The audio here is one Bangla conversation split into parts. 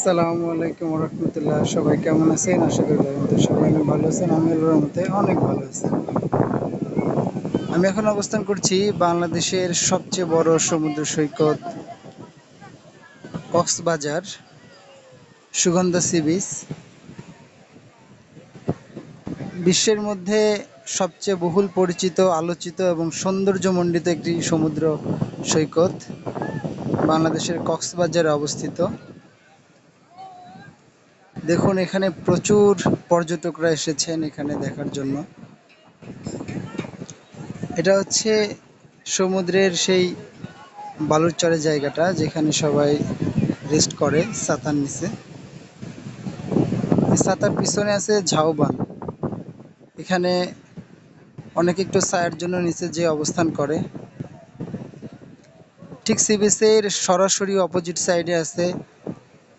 আসসালামু আলাইকুম রহমতুল্লাহ। সবাই কেমন আছেন? আশা করি সবাই অনেক ভালো আছেন। আমি আল্লাহর রহমতে অনেক ভালো আছি। আমি এখন অবস্থান করছি বাংলাদেশের সবচেয়ে বড় সমুদ্র সৈকত কক্সবাজার সুগন্ধা সি বিচ। বিশ্বের মধ্যে সবচেয়ে বহুল পরিচিত, আলোচিত এবং সৌন্দর্যমণ্ডিত একটি সমুদ্র সৈকত বাংলাদেশের কক্সবাজারে অবস্থিত। দেখুন, এখানে প্রচুর পর্যটকরা এসেছেন এখানে দেখার জন্য। এটা হচ্ছে সমুদ্রের সেই বালুর চরের জায়গাটা যেখানে সবাই রেস্ট করে ছাতার নিচে। এই ছাতার পিছনে আছে ঝাউবান। এখানে অনেকে একটু ছায়ার জন্য নিচে যে অবস্থান করে। ঠিক সি বিচের সরাসরি অপোজিট সাইডে আছে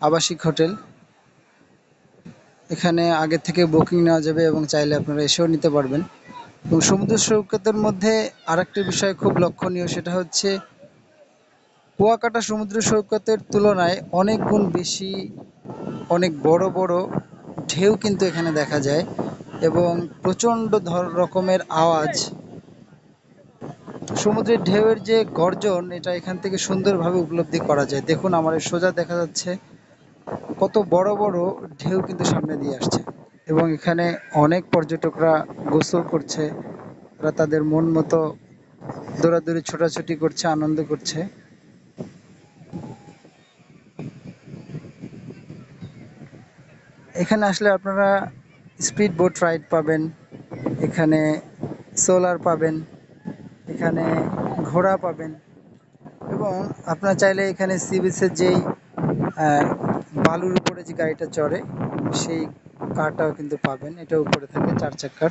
আবাসিক হোটেল। এখানে আগে থেকে বুকিং নেওয়া যাবে এবং চাইলে আপনারা এসেও নিতে পারবেন। এবং সমুদ্র সৈকতের মধ্যে আরেকটি বিষয় খুব লক্ষণীয়, সেটা হচ্ছে কুয়াকাটা সমুদ্র সৈকতের তুলনায় অনেক গুণ বেশি, অনেক বড় বড় ঢেউ কিন্তু এখানে দেখা যায় এবং প্রচণ্ড রকমের আওয়াজ। সমুদ্রের ঢেউয়ের যে গর্জন, এটা এখান থেকে সুন্দরভাবে উপলব্ধি করা যায়। দেখুন, আমার সোজা দেখা যাচ্ছে কত বড় বড় ঢেউ কিন্তু সামনে দিয়ে আসছে এবং এখানে অনেক পর্যটকরা গোসল করছে। তারা তাদের মন মতো দৌড়াদৌড়ি ছোটাছুটি করছে, আনন্দ করছে। এখানে আসলে আপনারা স্পিড বোট রাইড পাবেন, এখানে সোলার পাবেন, এখানে ঘোড়া পাবেন এবং আপনারা চাইলে এখানে সি বিচের যেই বালুর উপরে যে গাড়িটা চড়ে সেই কারটাও কিন্তু পাবেন। এটা উপরে থাকে 4 চাকার।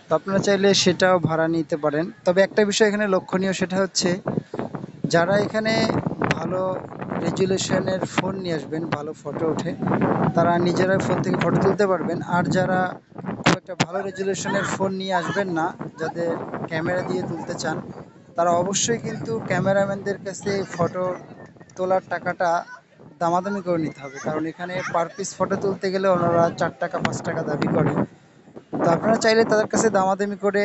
তো আপনারা চাইলে সেটাও ভাড়া নিতে পারেন। তবে একটা বিষয় এখানে লক্ষণীয়, সেটা হচ্ছে যারা এখানে ভালো রেজুলেশনের ফোন নিয়ে আসবেন, ভালো ফটো ওঠে, তারা নিজেরাই ফোন থেকে ফটো তুলতে পারবেন। আর যারা খুব একটা ভালো রেজুলেশনের ফোন নিয়ে আসবেন না, যাদের ক্যামেরা দিয়ে তুলতে চান, তারা অবশ্যই কিন্তু ক্যামেরাম্যানদের কাছে ফটো তোলার টাকাটা দামাদামি করে নিতে হবে। কারণ এখানে পার পিস ফটো তুলতে গেলে ওনারা 4 টাকা 5 টাকা দাবি করে। তো আপনারা চাইলে তাদের কাছে দামাদামি করে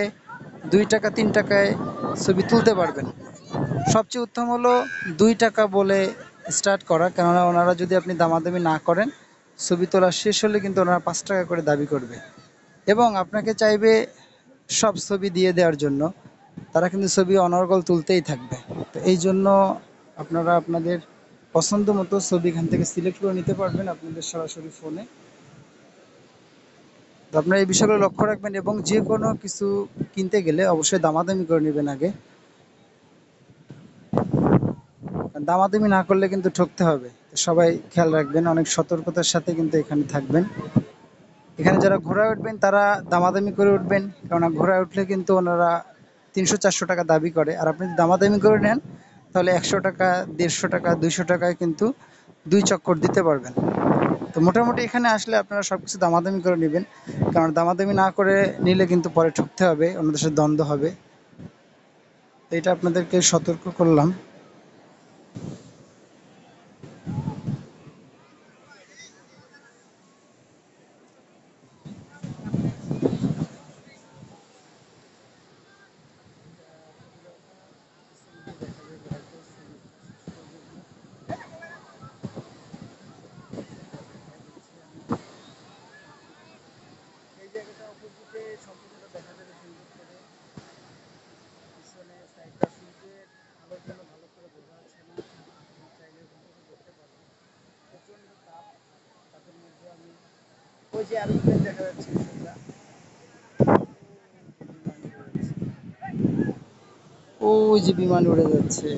2 টাকা 3 টাকায় ছবি তুলতে পারবেন। সবচেয়ে উত্তম হলো 2 টাকা বলে স্টার্ট করা, কেননা ওনারা যদি আপনি দামাদামি না করেন, ছবি তোলা শেষ হলে কিন্তু ওনারা 5 টাকা করে দাবি করবে এবং আপনাকে চাইবে সব ছবি দিয়ে দেওয়ার জন্য। তারা কিন্তু ছবি অনর্গল তুলতেই থাকবে। তো এই জন্য আপনারা আপনাদের পছন্দ মতো ছবি এখান থেকে সিলেক্ট করে নিতে পারবেন আপনাদের সরাসরি ফোনে। তো আপনারা এই বিষয়গুলো লক্ষ্য রাখবেন এবং যে কোনো কিছু কিনতে গেলে অবশ্যই দামাদামি করে নেবেন আগে। দামাদামি না করলে কিন্তু ঠকতে হবে। তো সবাই খেয়াল রাখবেন, অনেক সতর্কতার সাথে কিন্তু এখানে থাকবেন। এখানে যারা ঘোড়ায় উঠবেন তারা দামাদামি করে উঠবেন, কেননা ঘোড়ায় উঠলে কিন্তু ওনারা 300-400 টাকা দাবি করে। আর আপনি যদি দামাদামি করে নেন তাহলে 100 টাকা, 150 টাকা, 200 টাকায় কিন্তু 2 চক্কর দিতে পারবেন। তো মোটামুটি এখানে আসলে আপনারা সবকিছু দামাদামি করে নেবেন, কারণ দামাদামি না করে নিলে কিন্তু পরে ঠকতে হবে, অন্যদের সাথে দ্বন্দ্ব হবে। তো এটা আপনাদেরকে সতর্ক করলাম। এই জায়গাটা অপোজিটে সম্পূর্ণটা দেখা যাবে সুন্দর করে। পিছনে সাইডটা সূর্যের আলোর জন্য ভালো করে বোঝা যাচ্ছে না, আপনি চাইলে ওখান থেকে দেখতে পারেন। প্রচণ্ড তাপ, তাদের মধ্যে আমি ওই যে এরোপ্লেন দেখা যাচ্ছে সোজা, ওই যে বিমান উড়ে যাচ্ছে।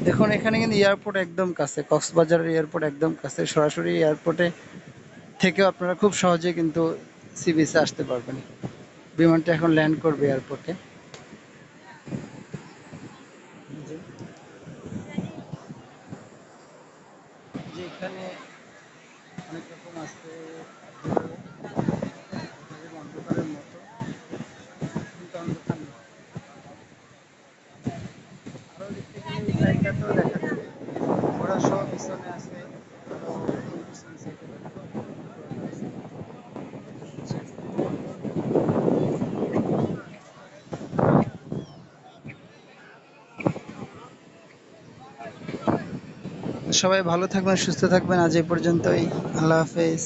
দেখুন, এখানে কিন্তু এয়ারপোর্ট একদম কাছে, কক্সবাজারের এয়ারপোর্ট একদম কাছে। সরাসরি এয়ারপোর্টে থেকেও আপনারা খুব সহজে কিন্তু সি বিচে আসতে পারবেন। বিমানটা এখন ল্যান্ড করবে এয়ারপোর্টে। যে যে এখানে অনেক রকম আছে, অন্ধকারের মতো, কিন্তু অন্ধকার না। পিছনে আছে আরো সানসেটের সবাই ভালো থাকবেন, সুস্থ থাকবেন। আজ এই পর্যন্তই। আল্লাহ হাফেজ।